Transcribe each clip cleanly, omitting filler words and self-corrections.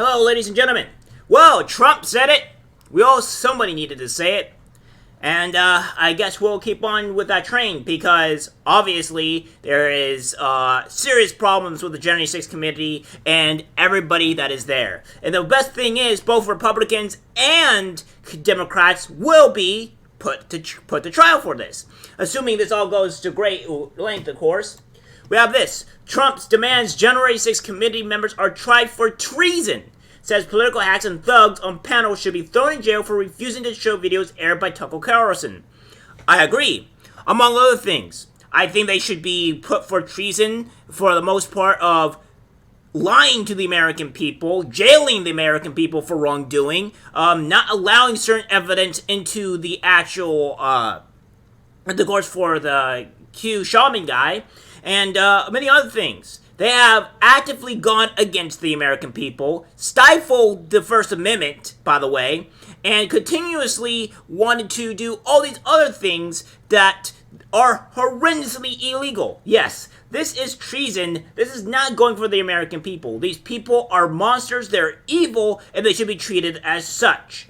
Hello, ladies and gentlemen. Well, Trump said it. Somebody needed to say it. And I guess we'll keep on with that train because obviously there is serious problems with the January 6th committee and everybody that is there. And the best thing is both Republicans and Democrats will be put to trial for this. Assuming this all goes to great length, of course. We have this. Trump's demands January 6th committee members are tried for treason. Says political hacks and thugs on panel should be thrown in jail for refusing to show videos aired by Tucker Carlson. I agree. Among other things, I think they should be put for treason for the most part of lying to the American people, jailing the American people for wrongdoing, not allowing certain evidence into the actual, the course for the Q shaman guy, and many other things. They have actively gone against the American people, stifled the First Amendment, by the way, and continuously wanted to do all these other things that are horrendously illegal. Yes, this is treason. This is not going for the American people. These people are monsters, they're evil, and they should be treated as such.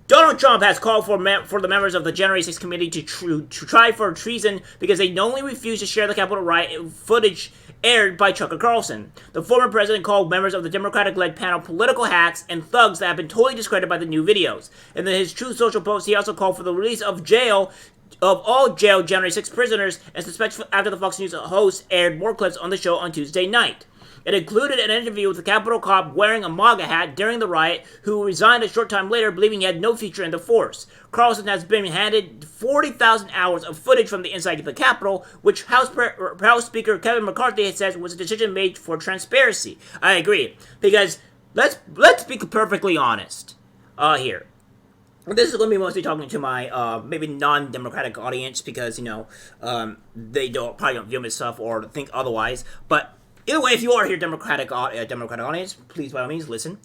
Donald Trump has called for the members of the January 6th committee to try for treason because they knowingly refused to share the Capitol riot footage aired by Tucker Carlson. The former president called members of the Democratic-led panel political hacks and thugs that have been totally discredited by the new videos. In his Truth Social post, he also called for the release of all jailed January 6th prisoners and suspects after the Fox News host aired more clips on the show on Tuesday night. It included an interview with a Capitol cop wearing a MAGA hat during the riot who resigned a short time later believing he had no future in the force. Carlson has been handed 40,000 hours of footage from the inside of the Capitol, which House Speaker Kevin McCarthy says was a decision made for transparency. I agree. Because let's be perfectly honest here. This is going to be mostly talking to my maybe non-democratic audience because, they probably don't view me stuff or think otherwise. But either way, if you are here, Democratic audience, please, by all means, listen.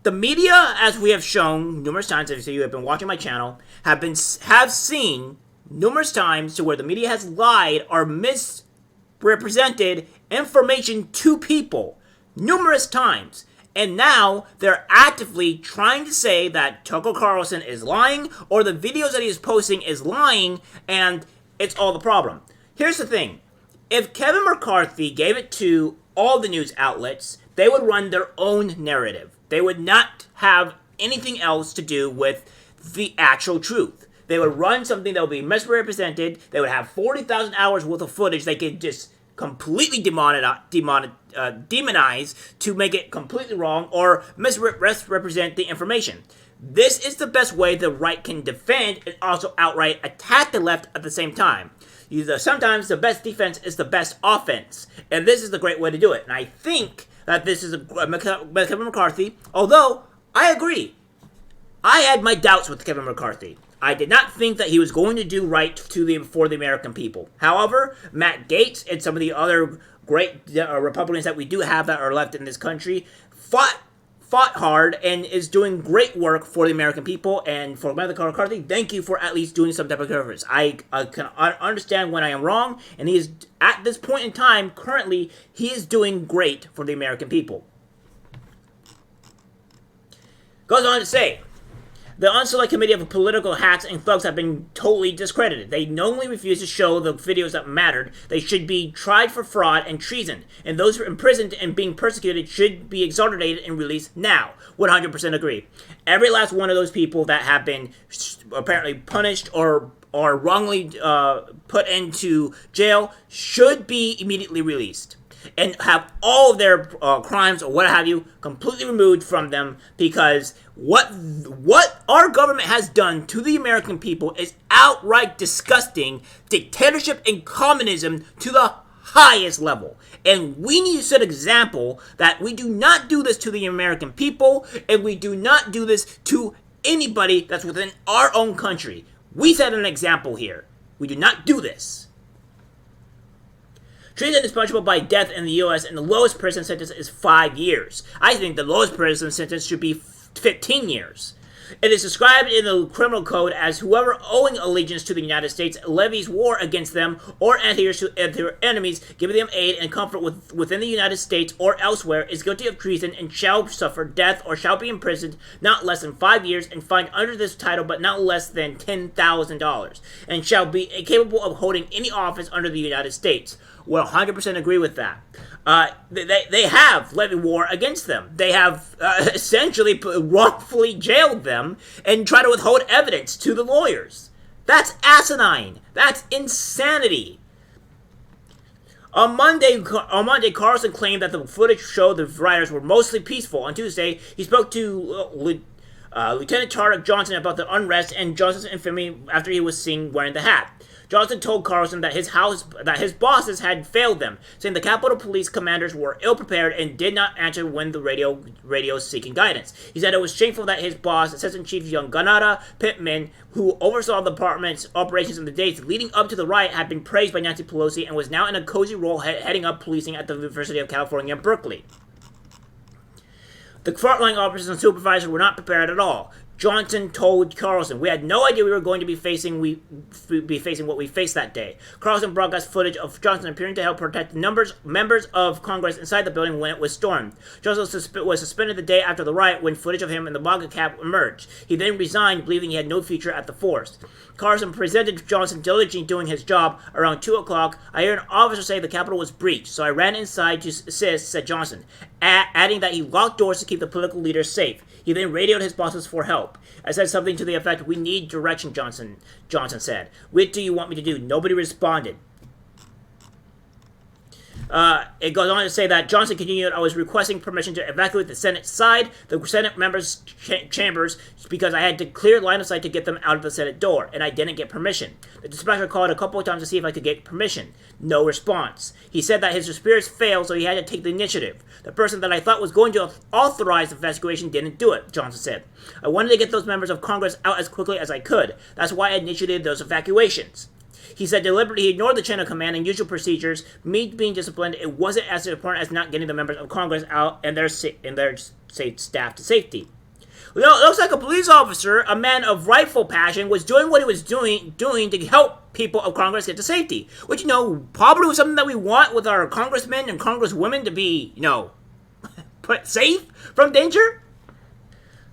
The media, as we have shown numerous times, if you have been watching my channel, have seen numerous times to where the media has lied or misrepresented information to people numerous times. And now they're actively trying to say that Tucker Carlson is lying or the videos that he is posting is lying, and it's all the problem. Here's the thing. If Kevin McCarthy gave it to all the news outlets, they would run their own narrative. They would not have anything else to do with the actual truth. They would run something that would be misrepresented. They would have 40,000 hours worth of footage they could just completely demonize to make it completely wrong or misrepresent the information. This is the best way the right can defend and also outright attack the left at the same time. Sometimes the best defense is the best offense, and this is the great way to do it. And I think that this is Kevin McCarthy, although I agree. I had my doubts with Kevin McCarthy. I did not think that he was going to do right for the American people. However, Matt Gaetz and some of the other great Republicans that we do have that are left in this country fought hard and is doing great work for the American people. And for McCarthy, thank you for at least doing some type of coverage. I can understand when I am wrong, and he is, at this point in time, currently, he is doing great for the American people. Goes on to say, the unselect committee of political hacks and thugs have been totally discredited. They knowingly refuse to show the videos that mattered. They should be tried for fraud and treason. And those who are imprisoned and being persecuted should be exonerated and released now. 100% agree. Every last one of those people that have been apparently punished or wrongly put into jail should be immediately released. And have all of their crimes or what have you completely removed from them, because what our government has done to the American people is outright disgusting, dictatorship and communism to the highest level. And we need to set an example that we do not do this to the American people, and we do not do this to anybody that's within our own country. We set an example here. We do not do this. Treason is punishable by death in the U.S., and the lowest prison sentence is 5 years. I think the lowest prison sentence should be 15 years. It is described in the criminal code as whoever owing allegiance to the United States levies war against them or adheres to their enemies, giving them aid and comfort within the United States or elsewhere, is guilty of treason and shall suffer death or shall be imprisoned not less than 5 years and fined under this title but not less than $10,000, and shall be capable of holding any office under the United States. We'll 100% agree with that. They have levied war against them. They have essentially wrongfully jailed them and tried to withhold evidence to the lawyers. That's asinine. That's insanity. On Monday, Carlson claimed that the footage showed the rioters were mostly peaceful. On Tuesday, he spoke to Lieutenant Tarek Johnson about the unrest and Johnson's infamy after he was seen wearing the hat. Johnson told Carlson that his bosses had failed them, saying the Capitol Police commanders were ill-prepared and did not answer when the radio seeking guidance. He said it was shameful that his boss, Assistant Chief Yoganada Pittman, who oversaw the department's operations in the days leading up to the riot, had been praised by Nancy Pelosi and was now in a cozy role heading up policing at the University of California, Berkeley. The frontline officers and supervisors were not prepared at all. Johnson told Carlson, "We had no idea we were going to be facing what we faced that day." Carlson broadcast footage of Johnson appearing to help protect members of Congress inside the building when it was stormed. Johnson was suspended the day after the riot when footage of him in the MAGA cap emerged. He then resigned, believing he had no future at the force. Carlson presented Johnson diligently doing his job. Around 2 o'clock, I heard an officer say the Capitol was breached, so I ran inside to assist, said Johnson, adding that he locked doors to keep the political leaders safe. He then radioed his bosses for help. I said something to the effect, "We need direction," Johnson said. "What do you want me to do?" Nobody responded. It goes on to say that Johnson continued, "I was requesting permission to evacuate the Senate side, the Senate members' chambers, because I had to clear line of sight to get them out of the Senate door, and I didn't get permission. The dispatcher called a couple of times to see if I could get permission. No response. He said that his superiors failed, so he had to take the initiative. The person that I thought was going to authorize the evacuation didn't do it," Johnson said. "I wanted to get those members of Congress out as quickly as I could. That's why I initiated those evacuations." He said deliberately he ignored the chain of command and usual procedures. Me being disciplined, it wasn't as important as not getting the members of Congress out and their staff to safety. You know, it looks like a police officer, a man of rightful passion, was doing what he was doing to help people of Congress get to safety. Which, you know, probably was something that we want with our congressmen and congresswomen to be, you know, put safe from danger.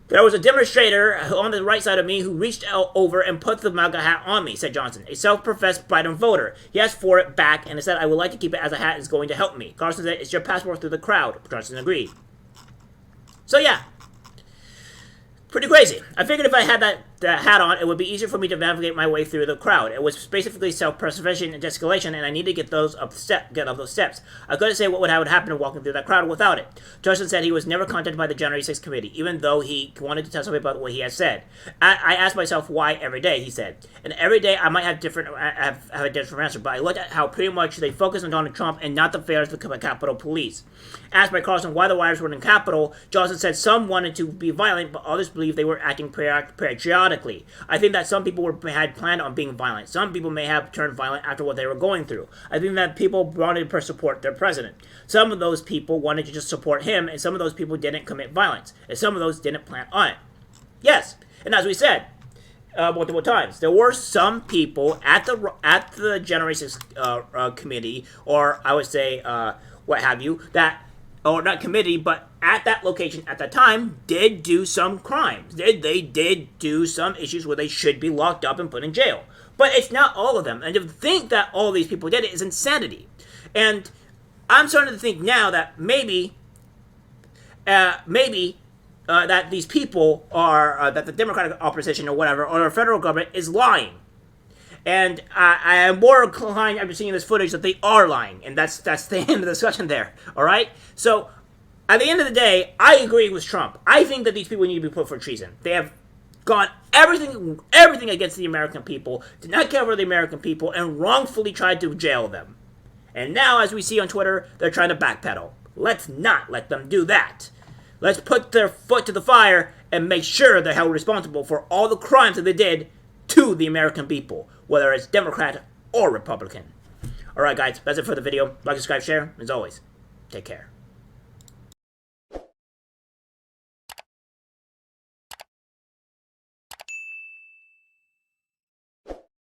"There was a demonstrator on the right side of me who reached out over and put the MAGA hat on me," said Johnson, a self-professed Biden voter. He asked for it back and said, "I would like to keep it as a hat is going to help me." Carlson said, "It's your passport through the crowd." Johnson agreed. So yeah, pretty crazy. I figured if I had that hat on, it would be easier for me to navigate my way through the crowd. It was basically self-preservation and de-escalation, and I needed to get those up those steps. I couldn't say what would happen walking through that crowd without it. Johnson said he was never contacted by the January 6th committee, even though he wanted to tell somebody about what he had said. I asked myself why every day, he said. And every day I might have a different answer, but I looked at how pretty much they focused on Donald Trump and not the failures of the Capitol Police. Asked by Carlson why the rioters were in the Capitol, Johnson said some wanted to be violent, but others believed they were acting patriotically. I think that some people had planned on being violent. Some people may have turned violent after what they were going through. I think that people wanted to support their president. Some of those people wanted to just support him, and some of those people didn't commit violence, and some of those didn't plan on it. Yes, and as we said multiple times, there were some people at the January 6th committee, or I would say what have you, that, or not committee, but at that location at that time, did do some crimes. They did do some issues where they should be locked up and put in jail. But it's not all of them. And to think that all of these people did it is insanity. And I'm starting to think now that maybe that these people are, that the Democratic opposition or whatever, or the federal government is lying. And I am more inclined after seeing this footage that they are lying. And that's the end of the discussion there. All right? So, at the end of the day, I agree with Trump. I think that these people need to be put for treason. They have gone everything against the American people, did not care for the American people, and wrongfully tried to jail them. And now, as we see on Twitter, they're trying to backpedal. Let's not let them do that. Let's put their foot to the fire and make sure they're held responsible for all the crimes that they did to the American people, whether it's Democrat or Republican. Alright guys, that's it for the video. Like, subscribe, share. As always, take care.